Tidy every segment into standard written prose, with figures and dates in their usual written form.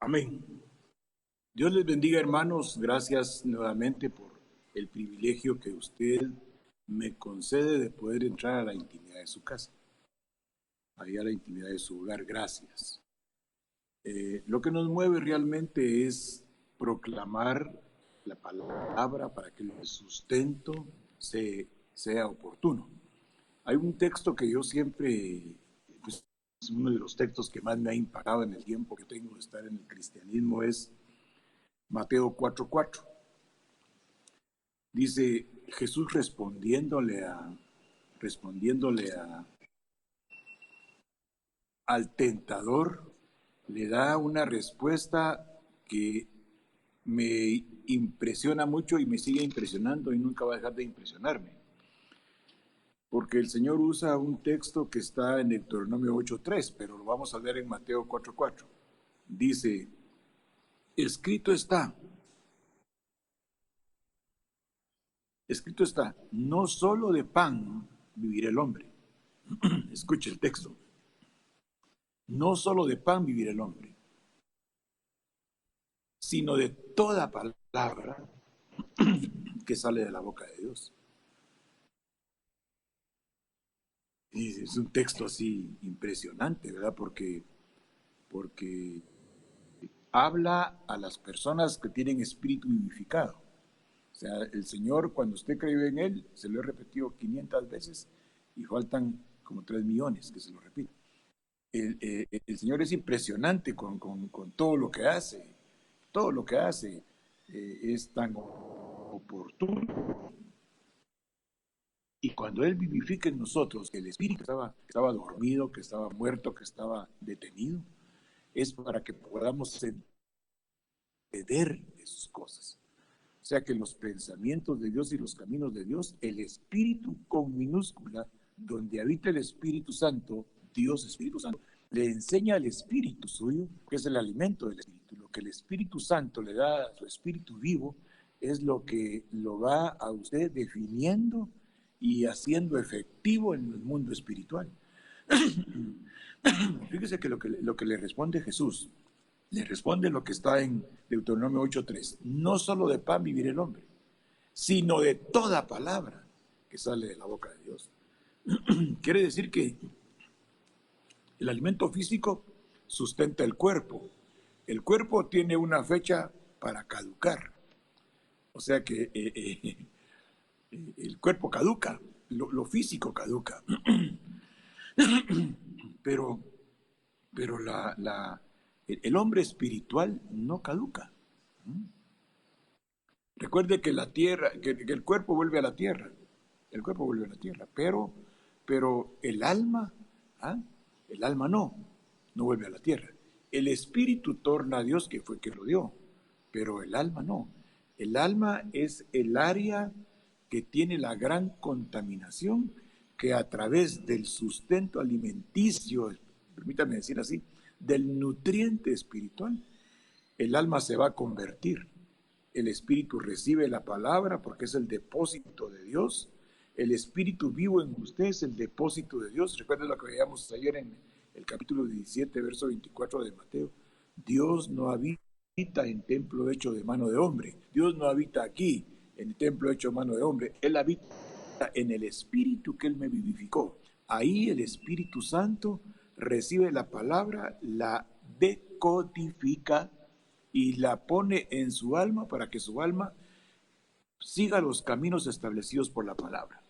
Amén. Dios les bendiga, hermanos. Gracias nuevamente por el privilegio que usted me concede de poder entrar a la intimidad de su casa, ahí a la intimidad de su hogar. Gracias. Lo que nos mueve realmente es proclamar la palabra para que el sustento sea oportuno. Hay un texto que yo siempre, pues, es uno de los textos que más me ha impactado en el tiempo que tengo de estar en el cristianismo, es Mateo 4:4. Dice Jesús al tentador, le da una respuesta que me impresiona mucho y me sigue impresionando y nunca va a dejar de impresionarme. Porque el Señor usa un texto que está en Deuteronomio 8:3, pero lo vamos a ver en Mateo 4:4. Dice, escrito está, no solo de pan vivirá el hombre. Escuche el texto. No solo de pan vivirá el hombre, sino de toda palabra que sale de la boca de Dios. Y es un texto así impresionante, ¿verdad? Porque habla a las personas que tienen espíritu vivificado. O sea, el Señor, cuando usted creyó en Él, se lo he repetido 500 veces y faltan como 3 millones que se lo repiten. El Señor es impresionante con todo lo que hace. Todo lo que hace es tan oportuno. Y cuando Él vivifica en nosotros, el espíritu que estaba dormido, que estaba muerto, que estaba detenido, es para que podamos entender esas cosas. O sea que los pensamientos de Dios y los caminos de Dios, el espíritu con minúscula, donde habita el Espíritu Santo, Dios Espíritu Santo, le enseña al espíritu suyo, que es el alimento del espíritu. Lo que el Espíritu Santo le da a su espíritu vivo es lo que lo va a usted definiendo y haciendo efectivo en el mundo espiritual. Fíjese que lo que le responde Jesús, le responde lo que está en Deuteronomio 8:3. No solo de pan vivirá el hombre, sino de toda palabra que sale de la boca de Dios. Quiere decir que el alimento físico sustenta el cuerpo. El cuerpo tiene una fecha para caducar. O sea que el cuerpo caduca, lo físico caduca. Pero el hombre espiritual no caduca. Recuerde que la tierra, que el cuerpo vuelve a la tierra. El cuerpo vuelve a la tierra. Pero el alma, ¿ah? El alma no vuelve a la tierra. El espíritu torna a Dios, que fue que lo dio, pero el alma no. El alma es el área que tiene la gran contaminación, que a través del sustento alimenticio, permítame decir así, del nutriente espiritual, el alma se va a convertir. El espíritu recibe la palabra porque es el depósito de Dios. El espíritu vivo en usted es el depósito de Dios. Recuerden lo que veíamos ayer en el capítulo 17, verso 24 de Mateo. Dios no habita en templo hecho de mano de hombre. Dios no habita aquí en el templo hecho de mano de hombre. Él habita en el espíritu que Él me vivificó. Ahí el Espíritu Santo recibe la palabra, la decodifica y la pone en su alma para que su alma siga los caminos establecidos por la palabra.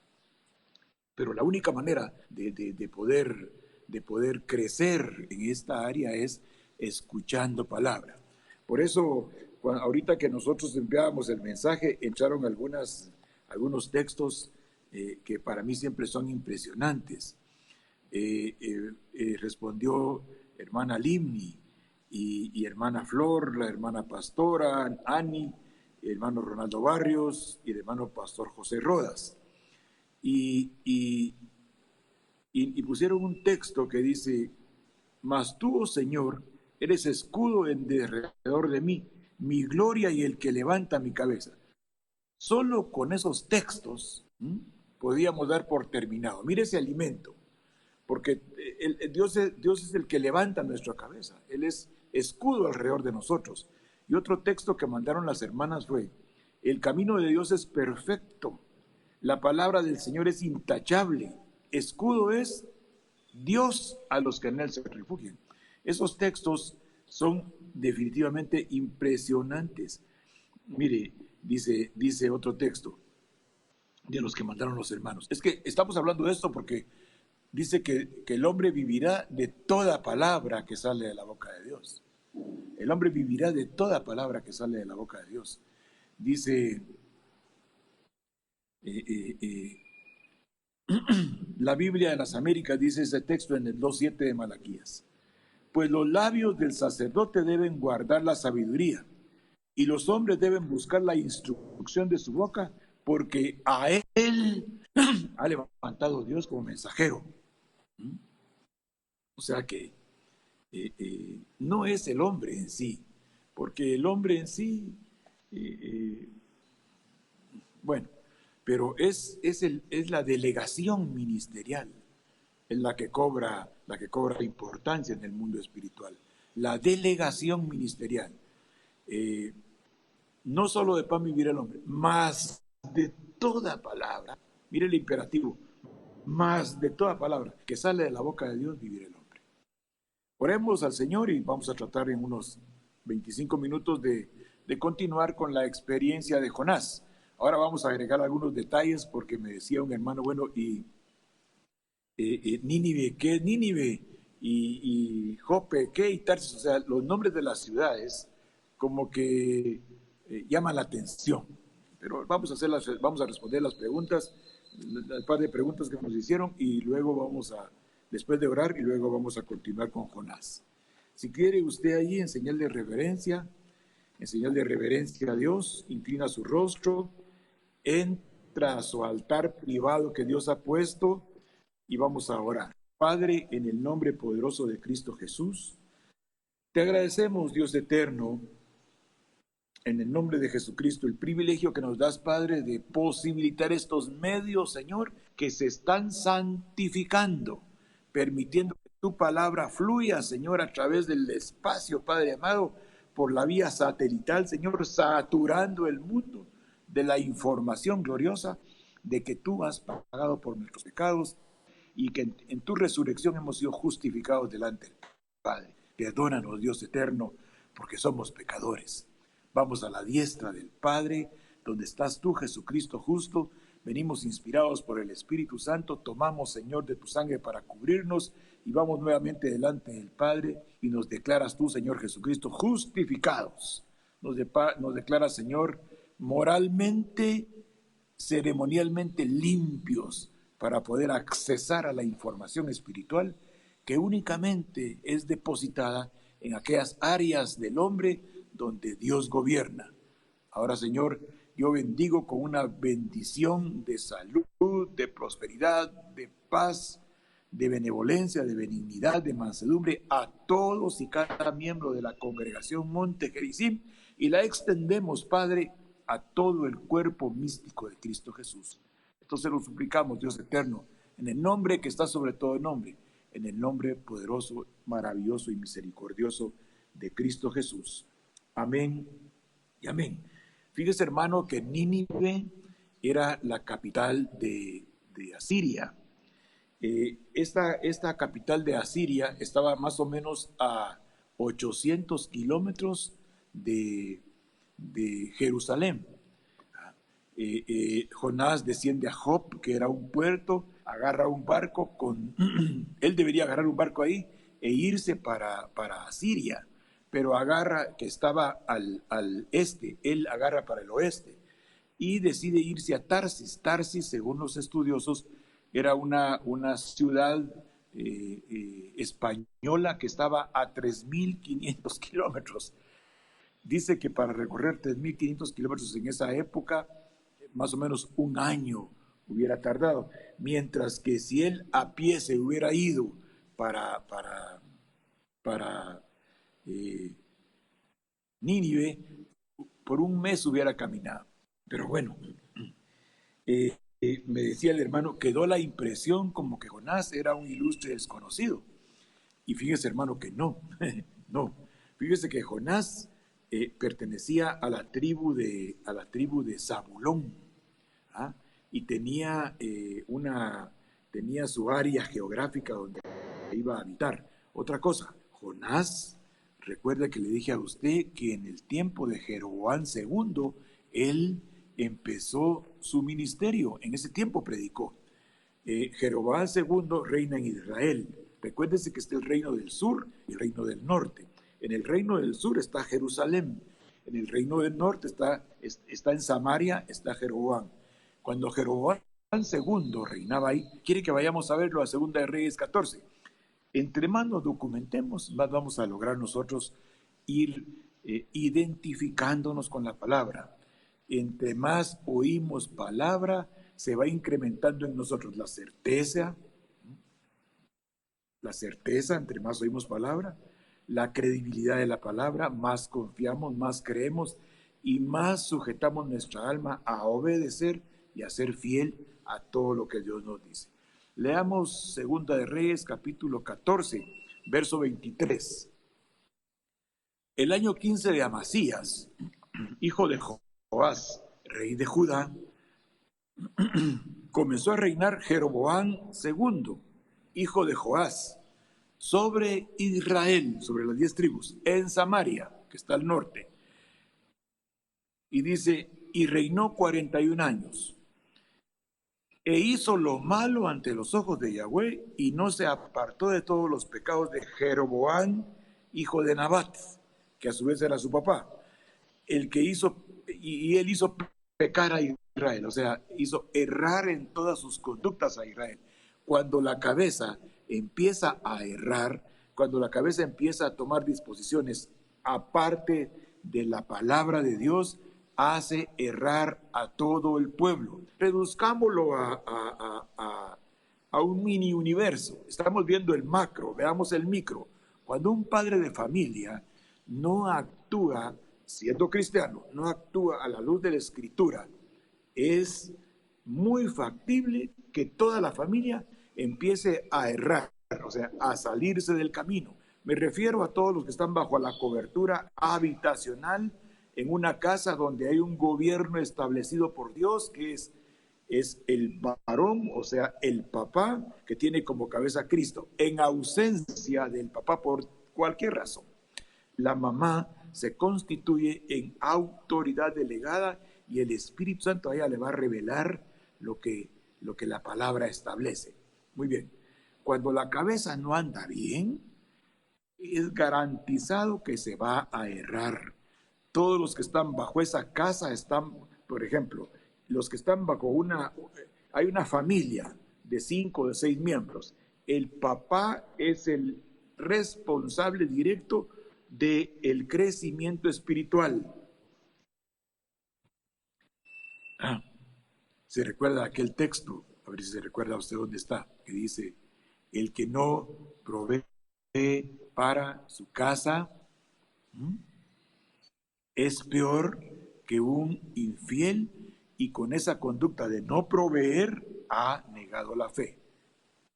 Pero la única manera de poder crecer en esta área es escuchando palabra. Por eso, ahorita que nosotros enviábamos el mensaje, entraron algunos textos que para mí siempre son impresionantes. Respondió hermana Limni y hermana Flor, la hermana pastora Ani, el hermano Ronaldo Barrios y el hermano pastor José Rodas. Y pusieron un texto que dice, mas tú, oh Señor, eres escudo en derredor de mí, mi gloria y el que levanta mi cabeza. Solo con esos textos podíamos dar por terminado. Mire ese alimento. porque Dios es el que levanta nuestra cabeza, Él es escudo alrededor de nosotros. Y otro texto que mandaron las hermanas fue, el camino de Dios es perfecto, la palabra del Señor es intachable, escudo es Dios a los que en Él se refugian. Esos textos son definitivamente impresionantes. Mire, dice otro texto de los que mandaron los hermanos. Es que estamos hablando de esto porque dice que el hombre vivirá de toda palabra que sale de la boca de Dios. El hombre vivirá de toda palabra que sale de la boca de Dios. Dice la Biblia de las Américas, dice ese texto en el 2.7 de Malaquías. Pues los labios del sacerdote deben guardar la sabiduría y los hombres deben buscar la instrucción de su boca, porque a él ha levantado Dios como mensajero. O sea que no es el hombre en sí, porque el hombre en sí, bueno, pero es la delegación ministerial, es la que cobra importancia en el mundo espiritual. La delegación ministerial. No solo de pan vivirá el hombre, más de toda palabra, mire el imperativo, más de toda palabra que sale de la boca de Dios vivirá el hombre. Oremos al Señor y vamos a tratar en unos 25 minutos de continuar con la experiencia de Jonás. Ahora vamos a agregar algunos detalles porque me decía un hermano, bueno, y Nínive, ¿qué es Nínive? Y Jope, ¿qué? Y Tarsis, o sea, los nombres de las ciudades como que llaman la atención. Pero vamos a responder las preguntas, el par de preguntas que nos hicieron y luego después de orar, y luego vamos a continuar con Jonás. Si quiere usted allí en señal de reverencia a Dios, inclina su rostro, entra a su altar privado que Dios ha puesto y vamos a orar. Padre, en el nombre poderoso de Cristo Jesús, te agradecemos, Dios eterno, en el nombre de Jesucristo, el privilegio que nos das, Padre, de posibilitar estos medios, Señor, que se están santificando, permitiendo que tu palabra fluya, Señor, a través del espacio, Padre amado, por la vía satelital, Señor, saturando el mundo de la información gloriosa de que tú has pagado por nuestros pecados y que en tu resurrección hemos sido justificados delante del Padre. Perdónanos, Dios eterno, porque somos pecadores. Vamos a la diestra del Padre, donde estás tú, Jesucristo justo. Venimos inspirados por el Espíritu Santo, tomamos, Señor, de tu sangre para cubrirnos y vamos nuevamente delante del Padre y nos declaras tú, Señor Jesucristo, justificados. Nos declaras, Señor, moralmente, ceremonialmente limpios para poder accesar a la información espiritual que únicamente es depositada en aquellas áreas del hombre donde Dios gobierna. Ahora, Señor, yo bendigo con una bendición de salud, de prosperidad, de paz, de benevolencia, de benignidad, de mansedumbre a todos y cada miembro de la congregación Monte Gerizim y la extendemos, Padre, a todo el cuerpo místico de Cristo Jesús. Entonces lo suplicamos, Dios eterno, en el nombre que está sobre todo nombre, en el nombre poderoso, maravilloso y misericordioso de Cristo Jesús. Amén y amén. Fíjese, hermano, que Nínive era la capital de Asiria. Esta capital de Asiria estaba más o menos a 800 kilómetros de Jerusalén. Jonás desciende a Jope, que era un puerto, agarra un barco él debería agarrar un barco ahí e irse para Asiria, pero agarra, que estaba al este, él agarra para el oeste y decide irse a Tarsis. Tarsis, según los estudiosos, era una ciudad española que estaba a 3.500 kilómetros. Dice que para recorrer 3.500 kilómetros en esa época, más o menos un año hubiera tardado, mientras que si él a pie se hubiera ido para Nínive, por un mes hubiera caminado. Pero bueno, me decía el hermano, quedó la impresión como que Jonás era un ilustre desconocido. Y fíjese, hermano, que no, no. Fíjese que Jonás pertenecía a la tribu de Zabulón, ¿ah? Y tenía su área geográfica donde iba a habitar. Otra cosa, Jonás, recuerda que le dije a usted que en el tiempo de Jeroboam II, él empezó su ministerio, en ese tiempo predicó. Jeroboam II reina en Israel. Recuérdense que está el reino del sur y el reino del norte. En el reino del sur está Jerusalén. En el reino del norte está en Samaria, está Jeroboam. Cuando Jeroboam II reinaba ahí, quiere que vayamos a verlo a Segunda de Reyes 14. Entre más nos documentemos, más vamos a lograr nosotros ir identificándonos con la palabra. Entre más oímos palabra, se va incrementando en nosotros la certeza, entre más oímos palabra, la credibilidad de la palabra, más confiamos, más creemos y más sujetamos nuestra alma a obedecer y a ser fiel a todo lo que Dios nos dice. Leamos Segunda de Reyes, capítulo 14, verso 23. El año 15 de Amasías, hijo de Joás, rey de Judá, comenzó a reinar Jeroboam II, hijo de Joás, sobre Israel, sobre las 10 tribus, en Samaria, que está al norte. Y dice, y reinó 41 años. E hizo lo malo ante los ojos de Yahweh, y no se apartó de todos los pecados de Jeroboam, hijo de Nabat, que a su vez era su papá, el que hizo, y él hizo pecar a Israel, o sea, hizo errar en todas sus conductas a Israel. Cuando la cabeza empieza a errar, cuando la cabeza empieza a tomar disposiciones aparte de la palabra de Dios, hace errar a todo el pueblo. Reduzcámoslo a un mini universo. Estamos viendo el macro, veamos el micro. Cuando un padre de familia no actúa, siendo cristiano, no actúa a la luz de la Escritura, es muy factible que toda la familia empiece a errar, o sea, a salirse del camino. Me refiero a todos los que están bajo la cobertura habitacional en una casa donde hay un gobierno establecido por Dios, que es el varón, o sea, el papá, que tiene como cabeza a Cristo. En ausencia del papá por cualquier razón, la mamá se constituye en autoridad delegada y el Espíritu Santo a ella le va a revelar lo que la palabra establece. Muy bien. Cuando la cabeza no anda bien, es garantizado que se va a errar. Todos los que están bajo esa casa están, por ejemplo, los que están hay una familia de 5 o de 6 miembros. El papá es el responsable directo del crecimiento espiritual. Se recuerda aquel texto, a ver si se recuerda usted dónde está, que dice, el que no provee para su casa es peor que un infiel y con esa conducta de no proveer ha negado la fe.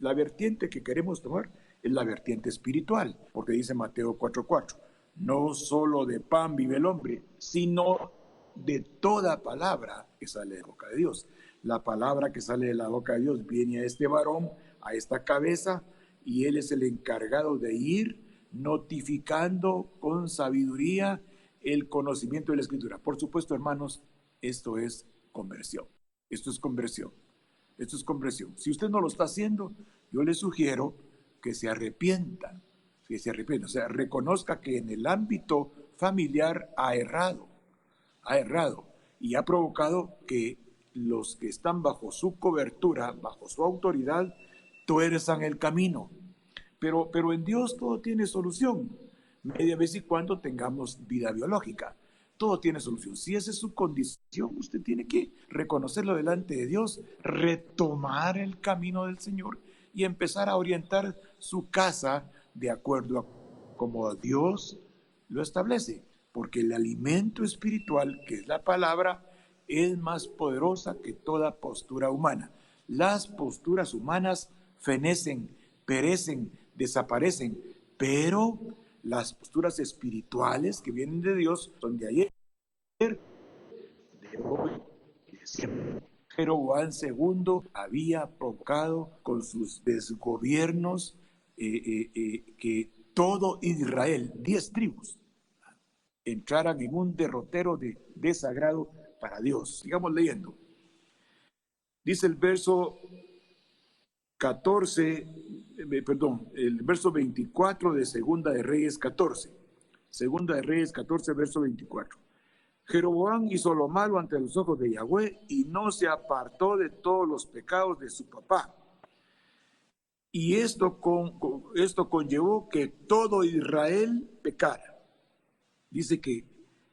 La vertiente que queremos tomar es la vertiente espiritual, porque dice Mateo 4:4, no solo de pan vive el hombre, sino de toda palabra que sale de la boca de Dios. La palabra que sale de la boca de Dios viene a este varón, a esta cabeza, y él es el encargado de ir notificando con sabiduría el conocimiento de la Escritura. Por supuesto, hermanos, esto es conversión. Esto es conversión. Esto es conversión. Si usted no lo está haciendo, yo le sugiero que se arrepienta, o sea, reconozca que en el ámbito familiar ha errado y ha provocado que los que están bajo su cobertura, bajo su autoridad, tuerzan el camino. Pero en Dios todo tiene solución, media vez y cuando tengamos vida biológica. Todo tiene solución. Si esa es su condición, usted tiene que reconocerlo delante de Dios, retomar el camino del Señor y empezar a orientar su casa de acuerdo a como Dios lo establece. Porque el alimento espiritual, que es la palabra, es más poderosa que toda postura humana. Las posturas humanas fenecen, perecen, desaparecen, pero las posturas espirituales que vienen de Dios son de ayer, de hoy y de siempre. Jeroboam II había provocado con sus desgobiernos que todo Israel, 10 tribus, entraran en un derrotero de desagrado para Dios. Sigamos leyendo. Dice el verso 14, el verso 24 de Segunda de Reyes 14. Segunda de Reyes 14, verso 24. Jeroboam hizo lo malo ante los ojos de Yahweh y no se apartó de todos los pecados de su papá. Y esto conllevó que todo Israel pecara. Dice que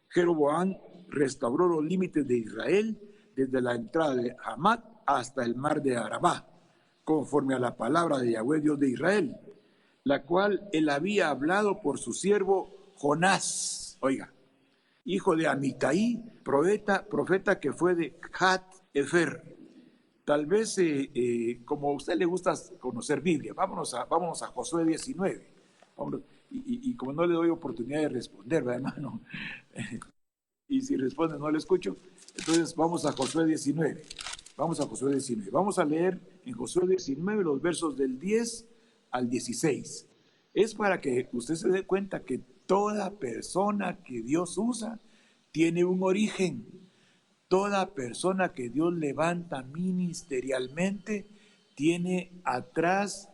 Jeroboam restauró los límites de Israel desde la entrada de Hamat hasta el mar de Arabá, conforme a la palabra de Yahweh, Dios de Israel, la cual él había hablado por su siervo Jonás, oiga, hijo de Amitai, profeta que fue de Hat Efer. Tal vez, como a usted le gusta conocer Biblia, vámonos a Josué 19. Vámonos, y como no le doy oportunidad de responder, ¿verdad, hermano? Y si responde no le escucho, entonces vamos a Josué 19. Vamos a Josué 19. Vamos a leer en Josué 19 los versos del 10 al 16. Es para que usted se dé cuenta que toda persona que Dios usa tiene un origen. Toda persona que Dios levanta ministerialmente tiene atrás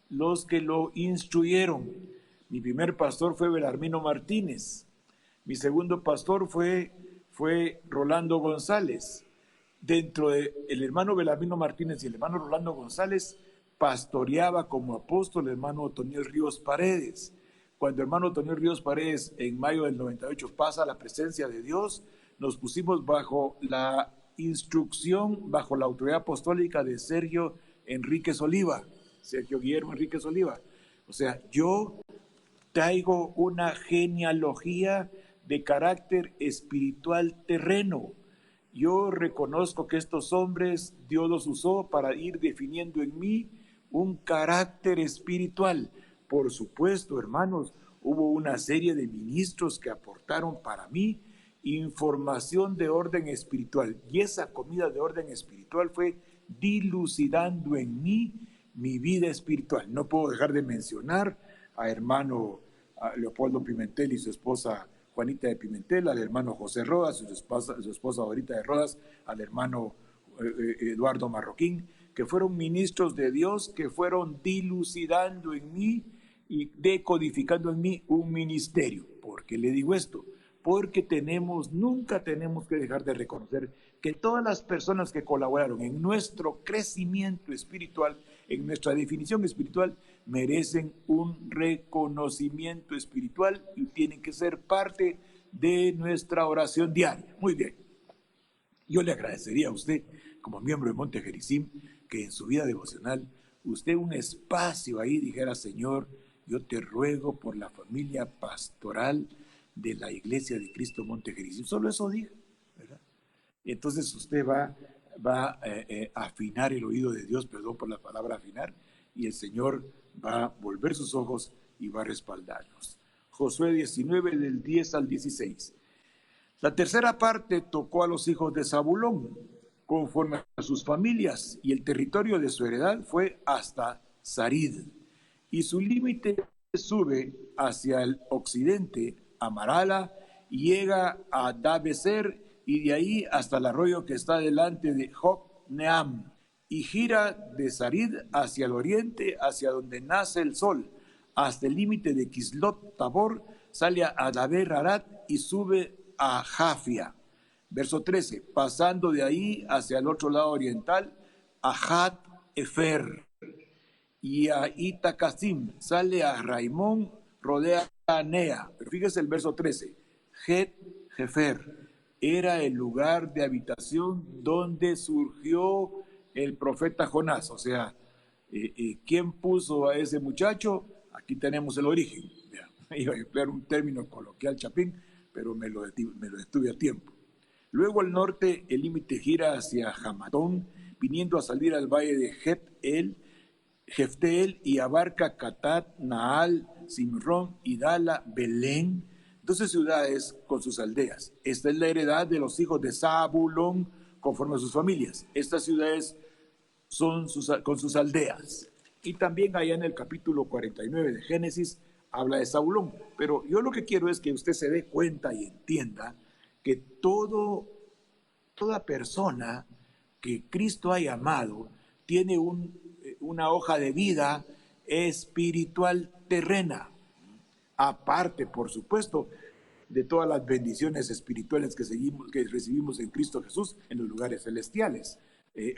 los que lo instruyeron. Mi primer pastor fue Belarmino Martínez. Mi segundo pastor fue Rolando González. Dentro del hermano Belarmino Martínez y el hermano Rolando González, pastoreaba como apóstol el hermano Otoniel Ríos Paredes. Cuando el hermano Otoniel Ríos Paredes en mayo del 98 pasa a la presencia de Dios, nos pusimos bajo la instrucción, bajo la autoridad apostólica de Sergio Guillermo Enríquez Oliva. O sea, yo traigo una genealogía de carácter espiritual terreno. Yo reconozco que estos hombres Dios los usó para ir definiendo en mí un carácter espiritual. Por supuesto, hermanos, hubo una serie de ministros que aportaron para mí información de orden espiritual, y esa comida de orden espiritual fue dilucidando en mí mi vida espiritual. No puedo dejar de mencionar a hermano Leopoldo Pimentel y su esposa Juanita de Pimentel, al hermano José Rodas, su esposa Dorita de Rodas, al hermano Eduardo Marroquín, que fueron ministros de Dios, que fueron dilucidando en mí y decodificando en mí un ministerio. ¿Por qué le digo esto? Porque nunca tenemos que dejar de reconocer que todas las personas que colaboraron en nuestro crecimiento espiritual, en nuestra definición espiritual, merecen un reconocimiento espiritual y tienen que ser parte de nuestra oración diaria. Muy bien. Yo le agradecería a usted, como miembro de Monte Gerizim, que en su vida devocional, usted un espacio ahí dijera: Señor, yo te ruego por la familia pastoral de la Iglesia de Cristo Monte Gerizim. Solo eso diga, ¿verdad? Entonces usted va a afinar el oído de Dios, perdón por la palabra afinar, y el Señor va a volver sus ojos y va a respaldarnos. Josué 19 del 10 al 16. La tercera parte tocó a los hijos de Zabulón, conforme a sus familias, y el territorio de su heredad fue hasta Sarid, y su límite sube hacia el occidente a Marala y llega a Dabeser, y de ahí hasta el arroyo que está delante de Jokneam, y gira de Sarid hacia el oriente, hacia donde nace el sol, hasta el límite de Kislot Tabor, sale a Daber Arat y sube a Jafia. Verso 13, pasando de ahí hacia el otro lado oriental, a Hat Efer, y a Itacasim, sale a Raimón, rodea a Nea. Pero fíjese el verso 13, Het Jefer era el lugar de habitación donde surgió el profeta Jonás. O sea, ¿quién puso a ese muchacho? Aquí tenemos el origen. Iba a emplear un término coloquial chapín, pero me lo detuve a tiempo. Luego al norte el límite gira hacia Hamatón, viniendo a salir al valle de Jefteel y abarca Catat, Naal, Simrón, Idala, Belén, 12 ciudades con sus aldeas. Esta es la heredad de los hijos de Zabulón conforme a sus familias. Estas ciudades son con sus aldeas. Y también allá en el capítulo 49 de Génesis habla de Zabulón. Pero yo lo que quiero es que usted se dé cuenta y entienda que toda persona que Cristo ha llamado tiene una hoja de vida espiritual terrena, aparte, por supuesto, de todas las bendiciones espirituales que recibimos en Cristo Jesús en los lugares celestiales.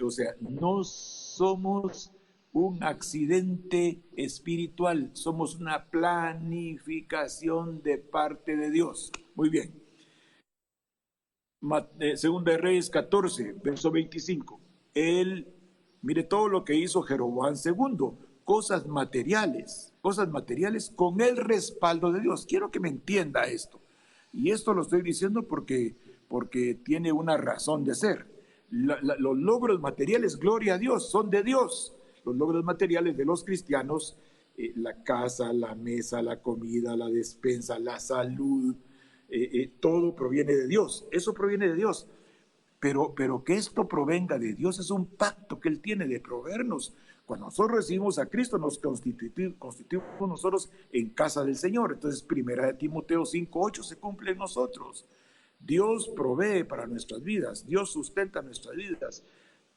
O sea, no somos un accidente espiritual, somos una planificación de parte de Dios. Muy bien. Segunda de Reyes 14, verso 25. Mire todo lo que hizo Jeroboam II, cosas materiales con el respaldo de Dios. Quiero que me entienda esto. Y esto lo estoy diciendo porque tiene una razón de ser. Los logros materiales, gloria a Dios, son de Dios. Los logros materiales de los cristianos, la casa, la mesa, la comida, la despensa, la salud, todo proviene de Dios. Eso proviene de Dios. Pero que esto provenga de Dios es un pacto que Él tiene de proveernos. Cuando nosotros recibimos a Cristo, nos constituimos nosotros en casa del Señor. Entonces, primera de Timoteo 5:8 se cumple en nosotros. Dios provee para nuestras vidas, Dios sustenta nuestras vidas.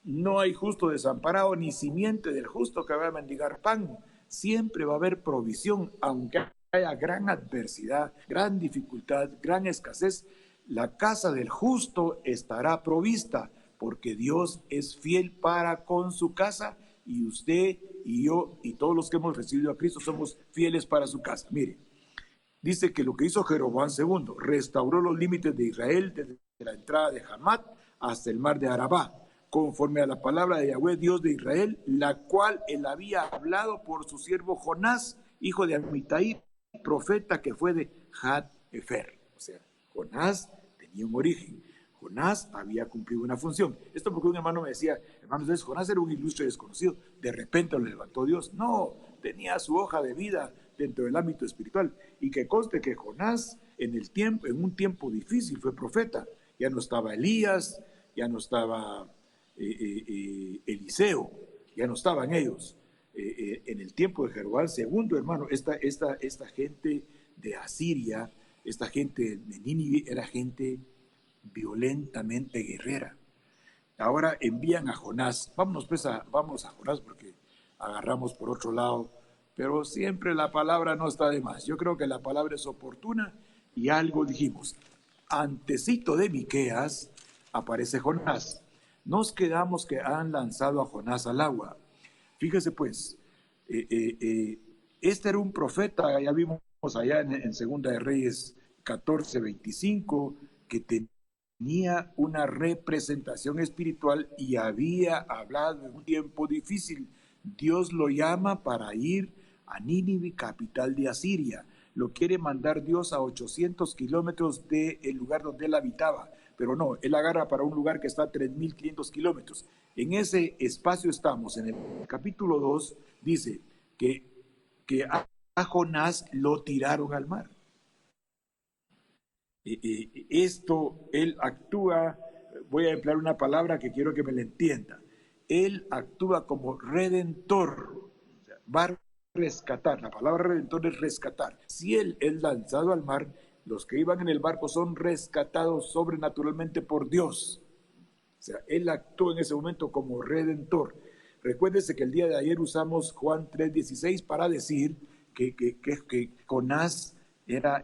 No hay justo desamparado, ni simiente del justo que va a mendigar pan. Siempre va a haber provisión, aunque haya gran adversidad, gran dificultad, gran escasez. La casa del justo estará provista, porque Dios es fiel para con su casa, y usted y yo y todos los que hemos recibido a Cristo somos fieles para su casa. Mire, dice que lo que hizo Jeroboam II, restauró los límites de Israel desde la entrada de Hamat hasta el mar de Arabá, conforme a la palabra de Yahweh, Dios de Israel, la cual él había hablado por su siervo Jonás, hijo de Amitai, profeta que fue de Had-Efer. O sea, Jonás tenía un origen. Jonás había cumplido una función. Esto porque un hermano me decía, hermano, entonces Jonás era un ilustre desconocido, de repente lo levantó Dios. No, tenía su hoja de vida dentro del ámbito espiritual. Y que conste que Jonás en un tiempo difícil fue profeta. Ya no estaba Elías, ya no estaba Eliseo, ya no estaban ellos. En el tiempo de Jeroboam II, hermano, esta gente de Asiria, esta gente de Nínive era gente violentamente guerrera. Ahora envían a Jonás. Vamos a Jonás porque agarramos por otro lado, pero siempre la palabra no está de más. Yo creo que la palabra es oportuna y algo dijimos. Antecito de Miqueas aparece Jonás. Nos quedamos que han lanzado a Jonás al agua. Fíjese pues, este era un profeta, ya vimos allá en Segunda de Reyes 14:25, que tenía una representación espiritual y había hablado en un tiempo difícil. Dios lo llama para ir a Nínive, capital de Asiria. Lo quiere mandar Dios a 800 kilómetros del lugar donde él habitaba. Pero no, él agarra para un lugar que está a 3.500 kilómetros. En ese espacio estamos. En el capítulo 2 dice que a Jonás lo tiraron al mar. Él actúa, voy a emplear una palabra que quiero que me la entienda. Él actúa como redentor, o sea, va a rescatar. La palabra redentor es rescatar. Si él es lanzado al mar, los que iban en el barco son rescatados sobrenaturalmente por Dios. O sea, él actúa en ese momento como redentor. Recuérdese que el día de ayer usamos Juan 3:16 para decir que Jonás era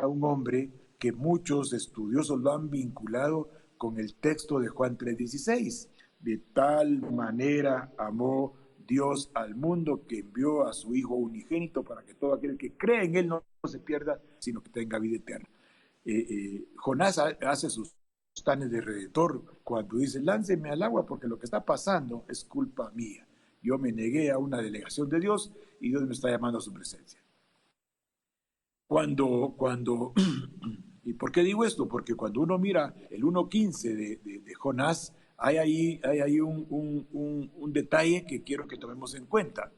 un hombre que muchos estudiosos lo han vinculado con el texto de Juan 3:16. De tal manera amó Dios al mundo que envió a su Hijo unigénito para que todo aquel que cree en Él no se pierda, sino que tenga vida eterna. Jonás hace sus planes de redentor cuando dice, lánceme al agua porque lo que está pasando es culpa mía. Yo me negué a una delegación de Dios y Dios me está llamando a su presencia. Y ¿Por qué digo esto? Porque cuando uno mira el 1.15 de Jonás, hay ahí un detalle que quiero que tomemos en cuenta.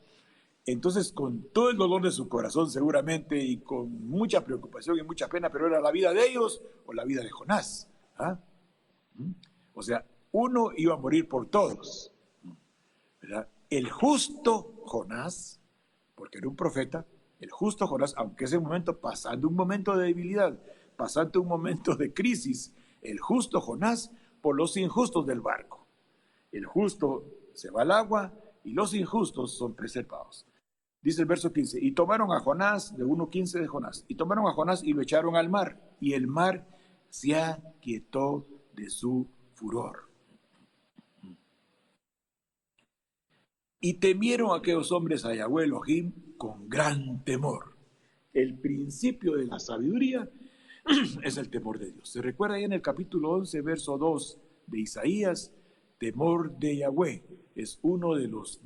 Entonces, con todo el dolor de su corazón seguramente y con mucha preocupación y mucha pena, pero era la vida de ellos o la vida de Jonás. ¿Ah? O sea, uno iba a morir por todos, ¿verdad? El justo Jonás, porque era un profeta, el justo Jonás, aunque ese momento, pasando un momento de debilidad, pasando un momento de crisis, el justo Jonás por los injustos del barco. El justo se va al agua y los injustos son preservados. Dice el verso 15, y tomaron a Jonás, de 1.15 de Jonás, y tomaron a Jonás y lo echaron al mar, y el mar se aquietó de su furor. Y temieron aquellos hombres a Yahweh Elohim con gran temor. El principio de la sabiduría es el temor de Dios. Se recuerda ahí en el capítulo 11, verso 2 de Isaías, temor de Yahweh es uno de los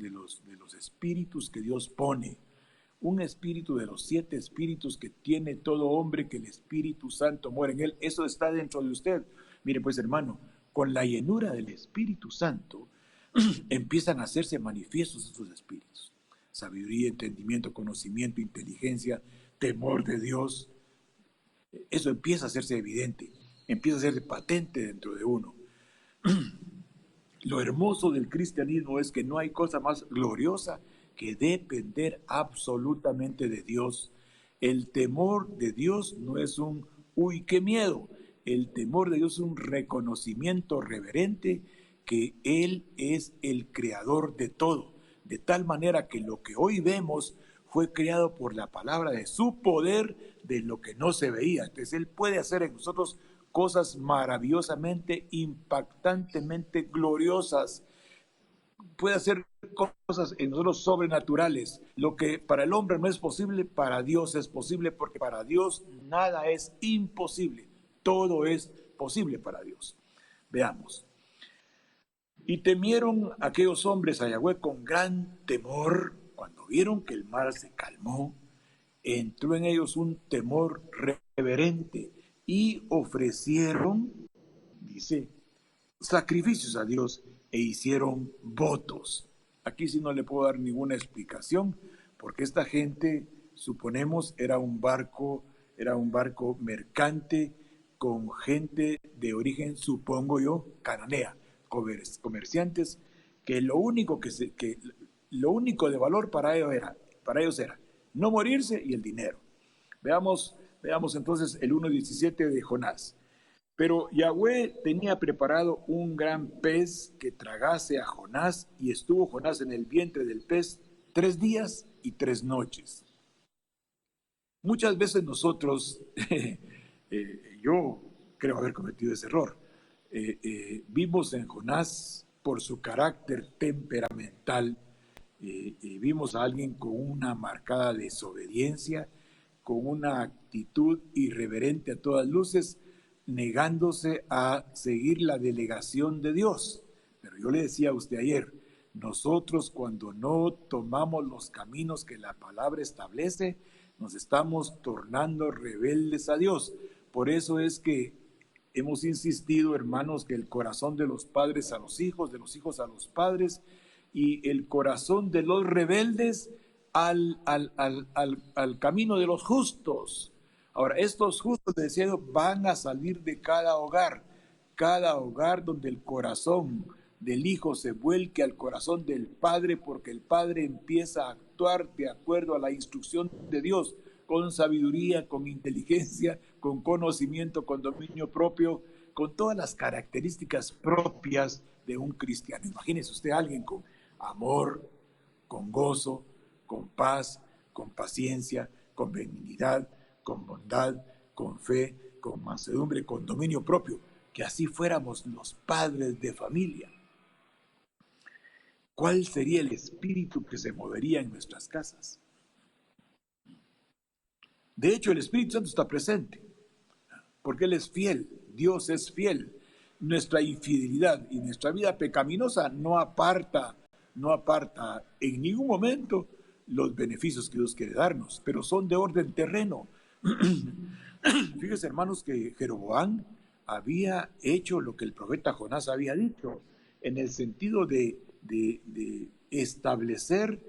espíritus que Dios pone. Un espíritu de los 7 espíritus que tiene todo hombre, que el Espíritu Santo mora en él. Eso está dentro de usted. Mire pues, hermano, con la llenura del Espíritu Santo empiezan a hacerse manifiestos esos espíritus. Sabiduría, entendimiento, conocimiento, inteligencia, temor de Dios. Eso empieza a hacerse evidente, empieza a ser patente dentro de uno. Lo hermoso del cristianismo es que no hay cosa más gloriosa que depender absolutamente de Dios. El temor de Dios no es un uy, qué miedo. El temor de Dios es un reconocimiento reverente que Él es el creador de todo, de tal manera que lo que hoy vemos fue creado por la palabra de su poder, de lo que no se veía. Entonces Él puede hacer en nosotros cosas maravillosamente, impactantemente gloriosas. Puede hacer cosas en nosotros sobrenaturales. Lo que para el hombre no es posible, para Dios es posible, porque para Dios nada es imposible. Todo es posible para Dios. Veamos. Y temieron aquellos hombres a Yahweh con gran temor. Cuando vieron que el mar se calmó, entró en ellos un temor reverente y ofrecieron, dice, sacrificios a Dios e hicieron votos. Aquí sí no le puedo dar ninguna explicación, porque esta gente, suponemos, era un barco mercante con gente de origen, supongo yo, cananea, comerciantes, que lo único de valor para ellos era no morirse y el dinero. Veamos entonces el 1.17 de Jonás. Pero Yahweh tenía preparado un gran pez que tragase a Jonás, y estuvo Jonás en el vientre del pez 3 días y 3 noches. Muchas veces nosotros, yo creo haber cometido ese error, vimos en Jonás por su carácter temperamental, vimos a alguien con una marcada desobediencia, con una actitud irreverente a todas luces, negándose a seguir la delegación de Dios. Pero yo le decía a usted ayer, nosotros cuando no tomamos los caminos que la palabra establece, nos estamos tornando rebeldes a Dios. Por eso es que hemos insistido, hermanos, que el corazón de los padres a los hijos, de los hijos a los padres, y el corazón de los rebeldes al camino de los justos. Ahora, estos justos, decía yo, van a salir de cada hogar donde el corazón del hijo se vuelque al corazón del padre, porque el padre empieza a actuar de acuerdo a la instrucción de Dios, con sabiduría, con inteligencia, con conocimiento, con dominio propio, con todas las características propias de un cristiano. Imagínese usted a alguien con amor, con gozo, con paz, con paciencia, con benignidad, con bondad, con fe, con mansedumbre, con dominio propio, que así fuéramos los padres de familia. ¿Cuál sería el espíritu que se movería en nuestras casas? De hecho, el Espíritu Santo está presente, porque Él es fiel, Dios es fiel. Nuestra infidelidad y nuestra vida pecaminosa no aparta en ningún momento los beneficios que Dios quiere darnos, pero son de orden terreno. Fíjense, hermanos, que Jeroboam había hecho lo que el profeta Jonás había dicho, en el sentido de establecer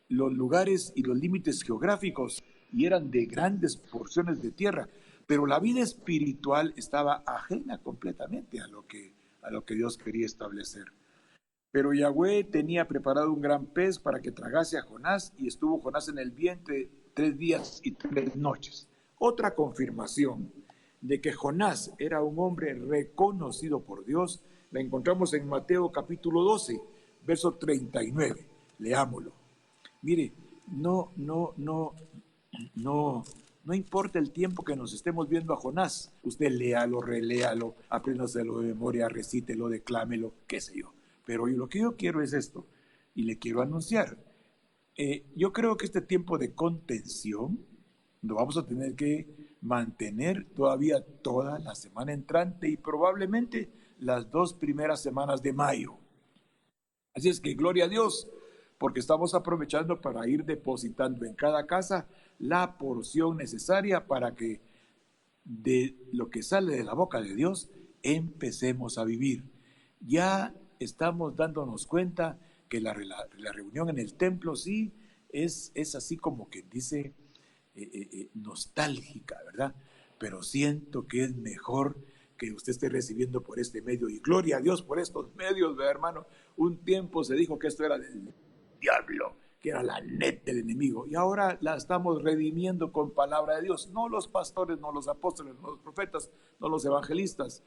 los lugares y los límites geográficos, y eran de grandes porciones de tierra, pero la vida espiritual estaba ajena completamente a lo que Dios quería establecer. Pero Yahweh tenía preparado un gran pez para que tragase a Jonás, y estuvo Jonás en el vientre 3 días y 3 noches. Otra confirmación de que Jonás era un hombre reconocido por Dios la encontramos en Mateo capítulo 12, verso 39. Leámoslo. Mire, no importa el tiempo que nos estemos viendo a Jonás. Usted léalo, reléalo, apréndaselo de memoria, recítelo, declámelo, qué sé yo. Pero lo que yo quiero es esto, y le quiero anunciar. Yo creo que este tiempo de contención lo vamos a tener que mantener todavía toda la semana entrante y probablemente las 2 primeras semanas de mayo. Así es que gloria a Dios, porque estamos aprovechando para ir depositando en cada casa la porción necesaria para que de lo que sale de la boca de Dios empecemos a vivir. Ya estamos dándonos cuenta que la reunión en el templo sí es así como que dice nostálgica, ¿verdad? Pero siento que es mejor que usted esté recibiendo por este medio, y gloria a Dios por estos medios, ¿verdad, hermano? Un tiempo se dijo que esto era del diablo, que era la net del enemigo, y ahora la estamos redimiendo con palabra de Dios, no los pastores, no los apóstoles, no los profetas, no los evangelistas,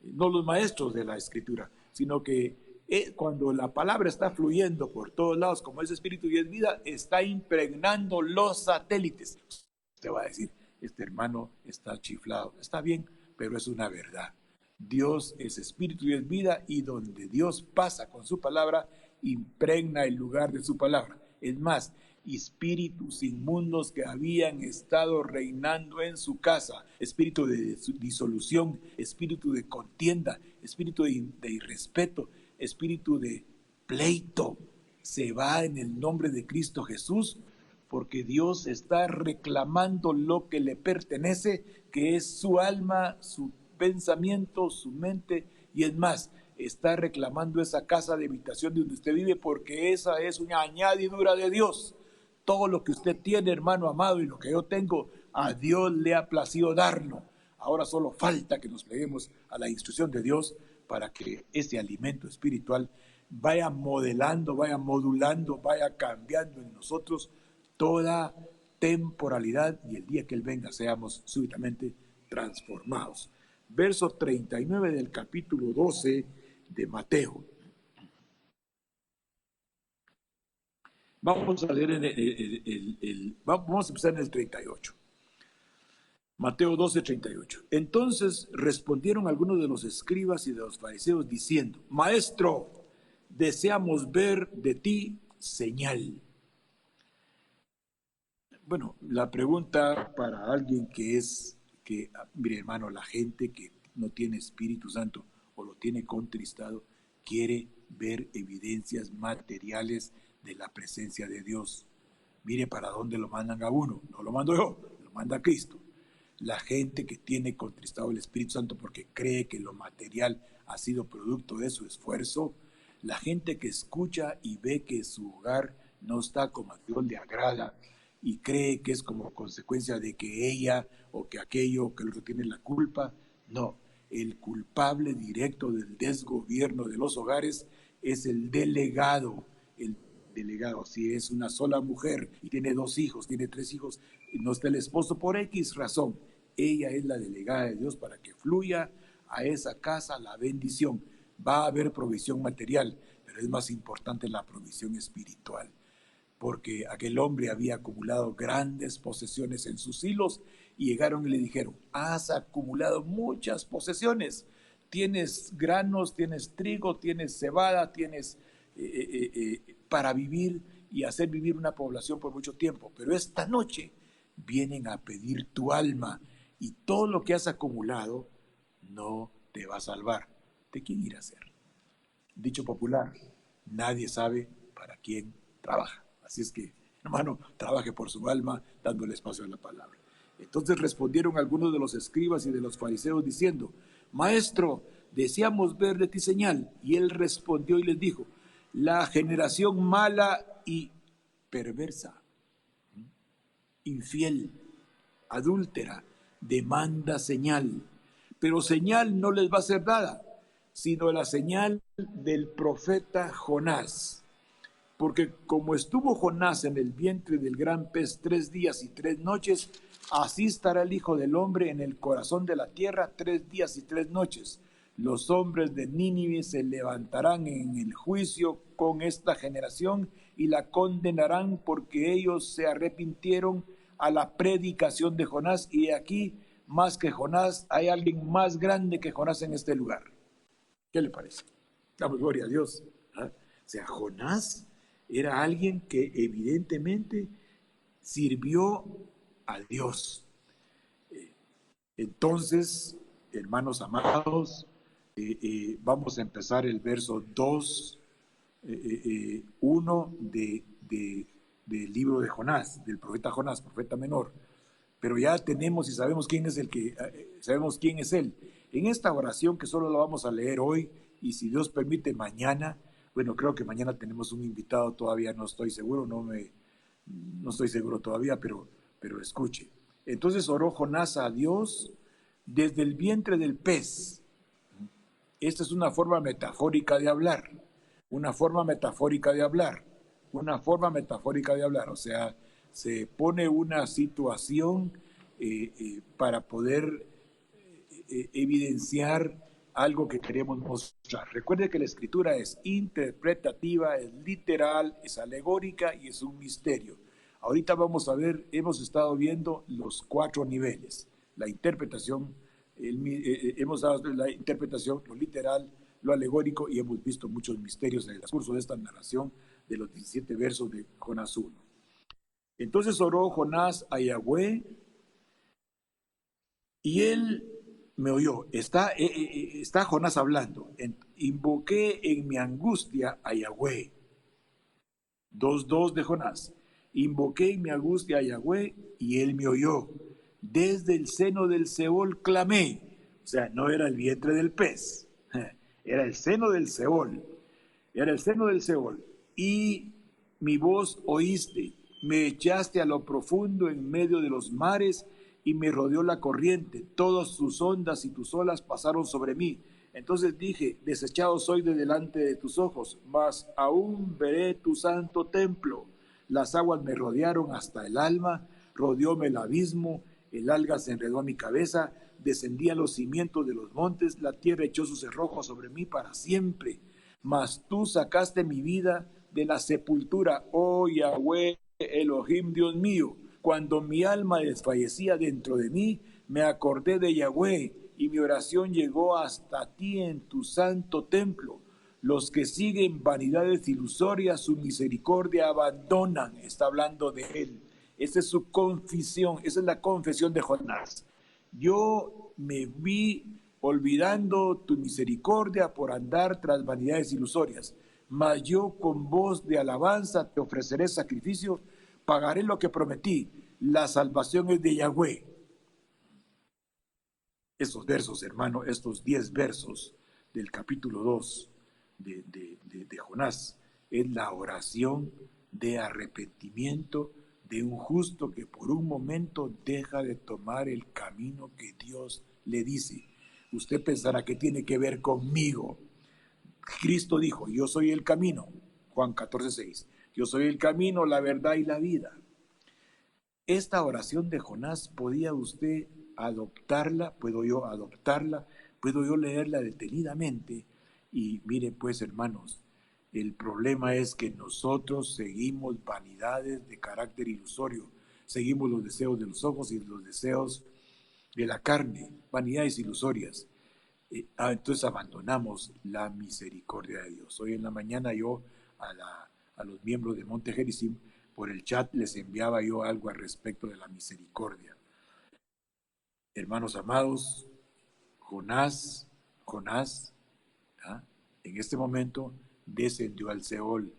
no los maestros de la escritura, sino que cuando la palabra está fluyendo por todos lados, como es espíritu y es vida, está impregnando los satélites. Usted va a decir, este hermano está chiflado. Está bien, pero es una verdad. Dios es espíritu y es vida, y donde Dios pasa con su palabra, impregna el lugar de su palabra. Es más, espíritus inmundos que habían estado reinando en su casa, espíritu de disolución, espíritu de contienda, espíritu de irrespeto, espíritu de pleito, se va en el nombre de Cristo Jesús, porque Dios está reclamando lo que le pertenece, que es su alma, su pensamiento, su mente, y es más, está reclamando esa casa de habitación donde usted vive, porque esa es una añadidura de Dios. Todo lo que usted tiene, hermano amado, y lo que yo tengo, a Dios le ha placido darlo. Ahora solo falta que nos pleguemos a la instrucción de Dios para que ese alimento espiritual vaya modelando, vaya modulando, vaya cambiando en nosotros toda temporalidad, y el día que Él venga seamos súbitamente transformados. Verso 39 del capítulo 12 de Mateo. Vamos a leer vamos a empezar en el 38. Mateo 12, 38. Entonces respondieron algunos de los escribas y de los fariseos diciendo: Maestro, deseamos ver de ti señal. Bueno, la pregunta para alguien mire, hermano, la gente que no tiene Espíritu Santo o lo tiene contristado, quiere ver evidencias materiales de la presencia de Dios. Mire para dónde lo mandan a uno. No lo mando yo, lo manda Cristo. La gente que tiene contristado el Espíritu Santo porque cree que lo material ha sido producto de su esfuerzo, la gente que escucha y ve que su hogar no está como a Dios le agrada y cree que es como consecuencia de que ella o que aquello o que el otro tiene la culpa, no. El culpable directo del desgobierno de los hogares es el delegado. El delegado, si es una sola mujer y tiene 2 hijos, tiene 3 hijos, y no está el esposo por X razón, ella es la delegada de Dios para que fluya a esa casa la bendición. Va a haber provisión material, pero es más importante la provisión espiritual, porque aquel hombre había acumulado grandes posesiones en sus hilos, y llegaron y le dijeron: has acumulado muchas posesiones, tienes granos, tienes trigo, tienes cebada, tienes para vivir y hacer vivir una población por mucho tiempo, pero esta noche vienen a pedir tu alma, y todo lo que has acumulado no te va a salvar. ¿De quién irá a ser? Dicho popular: nadie sabe para quién trabaja. Así es que, hermano, trabaje por su alma, dándole espacio a la palabra. Entonces respondieron algunos de los escribas y de los fariseos diciendo: Maestro, deseamos ver de ti señal. Y él respondió y les dijo: la generación mala y perversa, infiel, adúltera, demanda señal, pero señal no les va a ser dada, sino la señal del profeta Jonás. Porque como estuvo Jonás en el vientre del gran pez 3 días y 3 noches, así estará el Hijo del Hombre en el corazón de la tierra 3 días y 3 noches. Los hombres de Nínive se levantarán en el juicio con esta generación y la condenarán, porque ellos se arrepintieron a la predicación de Jonás. Y aquí, más que Jonás, hay alguien más grande que Jonás en este lugar. ¿Qué le parece? Damos gloria a Dios. ¿Ah? O sea, Jonás era alguien que evidentemente sirvió a Dios. Entonces, hermanos amados, vamos a empezar el verso 2, 1 del libro de Jonás, del profeta Jonás, profeta menor. Pero ya tenemos y sabemos quién es sabemos quién es él. En esta oración, que solo la vamos a leer hoy, y si Dios permite mañana, bueno, creo que mañana tenemos un invitado, todavía no estoy seguro, no estoy seguro todavía, pero escuche. Entonces oró Jonás a Dios desde el vientre del pez. Esta es una forma metafórica de hablar, una forma metafórica de hablar, una forma metafórica de hablar. O sea, se pone una situación para poder evidenciar algo que queremos mostrar. Recuerde que la escritura es interpretativa, es literal, es alegórica y es un misterio. Ahorita vamos a ver, hemos estado viendo los 4 niveles: la interpretación, hemos dado la interpretación, lo literal, lo alegórico, y hemos visto muchos misterios en el curso de esta narración de los 17 versos de Jonás 1. Entonces oró Jonás a Yahweh y él me oyó. Está Jonás hablando. Invoqué en mi angustia a Yahweh. 2:2 de Jonás. Invoqué en mi angustia a Yahweh y él me oyó. Desde el seno del Seol clamé. O sea, no era el vientre del pez, era el seno del Seol. Era el seno del Seol. Y mi voz oíste. Me echaste a lo profundo en medio de los mares y me rodeó la corriente. Todas tus ondas y tus olas pasaron sobre mí. Entonces dije: desechado soy de delante de tus ojos, mas aún veré tu santo templo. Las aguas me rodearon hasta el alma, rodeóme el abismo, el alga se enredó a mi cabeza, descendí a los cimientos de los montes, la tierra echó sus cerrojos sobre mí para siempre. Mas tú sacaste mi vida de la sepultura, oh Yahweh Elohim, Dios mío. Cuando mi alma desfallecía dentro de mí, me acordé de Yahweh, y mi oración llegó hasta ti en tu santo templo. Los que siguen vanidades ilusorias, su misericordia abandonan. Está hablando de él. Esa es su confesión, esa es la confesión de Jonás. Yo me vi olvidando tu misericordia por andar tras vanidades ilusorias. Mas yo con voz de alabanza te ofreceré sacrificio, pagaré lo que prometí. La salvación es de Yahweh. Estos versos, hermano, estos 10 versos del capítulo 2 de Jonás, es la oración de arrepentimiento de un justo que por un momento deja de tomar el camino que Dios le dice. Usted pensará que tiene que ver conmigo. Cristo dijo: yo soy el camino, Juan 14:6. Yo soy el camino, la verdad y la vida. Esta oración de Jonás, ¿podía usted adoptarla? ¿Puedo yo adoptarla? ¿Puedo yo leerla detenidamente? Y mire pues, hermanos, el problema es que nosotros seguimos vanidades de carácter ilusorio, seguimos los deseos de los ojos y los deseos de la carne, vanidades ilusorias. Entonces abandonamos la misericordia de Dios. Hoy en la mañana yo a los miembros de Monte Gerizim, por el chat les enviaba yo algo al respecto de la misericordia. Hermanos amados, Jonás, ¿ah? En este momento descendió al Seol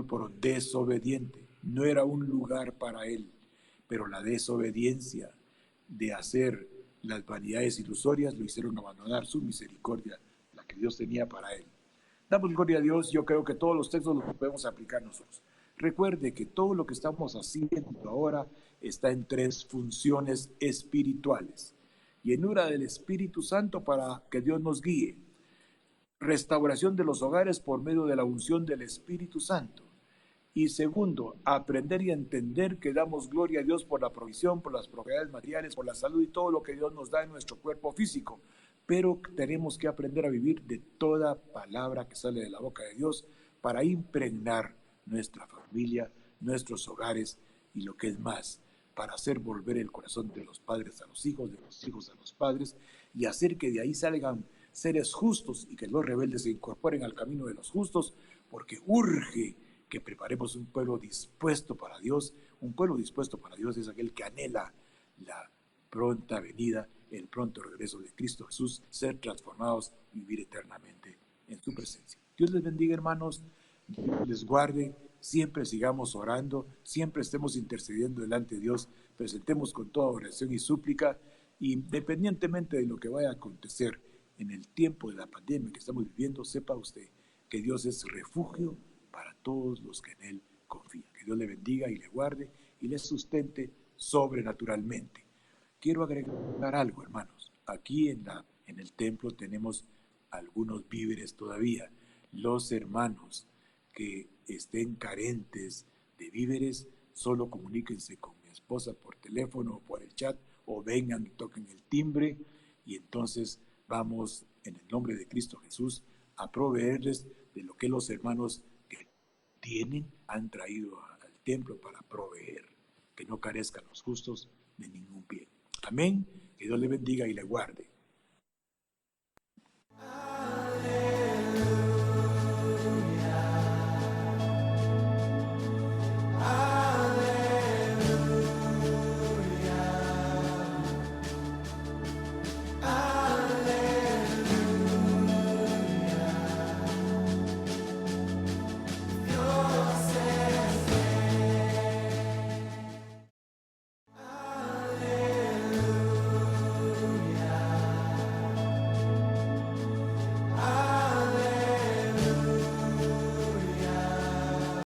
por desobediente. No era un lugar para él. pero la desobediencia de hacer las vanidades ilusorias lo hicieron abandonar su misericordia, la que Dios tenía para él. Damos gloria a Dios. Yo creo que todos los textos los podemos aplicar nosotros. Recuerde que todo lo que estamos haciendo ahora está en tres funciones espirituales. Llenura del Espíritu Santo para que Dios nos guíe. Restauración de los hogares por medio de la unción del Espíritu Santo. Y segundo, aprender y entender que damos gloria a Dios por la provisión, por las propiedades materiales, por la salud y todo lo que Dios nos da en nuestro cuerpo físico. Pero tenemos que aprender a vivir de toda palabra que sale de la boca de Dios para impregnar nuestra familia, nuestros hogares y lo que es más, para hacer volver el corazón de los padres a los hijos, de los hijos a los padres y hacer que de ahí salgan seres justos y que los rebeldes se incorporen al camino de los justos, porque urge que preparemos un pueblo dispuesto para Dios. Un pueblo dispuesto para Dios es aquel que anhela la pronta venida, el pronto regreso de Cristo Jesús, ser transformados y vivir eternamente en su presencia. Dios les bendiga, hermanos, Dios les guarde, siempre sigamos orando, siempre estemos intercediendo delante de Dios, presentemos con toda oración y súplica, independientemente de lo que vaya a acontecer en el tiempo de la pandemia que estamos viviendo, sepa usted que Dios es refugio para todos los que en Él confían. Que Dios le bendiga y le guarde y le sustente sobrenaturalmente. Quiero agregar algo, hermanos. Aquí en el templo tenemos algunos víveres todavía. Los hermanos que estén carentes de víveres, solo comuníquense con mi esposa por teléfono o por el chat, o vengan y toquen el timbre, y entonces vamos, en el nombre de Cristo Jesús, a proveerles de lo que los hermanos que tienen han traído al templo para proveer, que no carezcan los justos de ningún bien. Amén. Que Dios le bendiga y le guarde.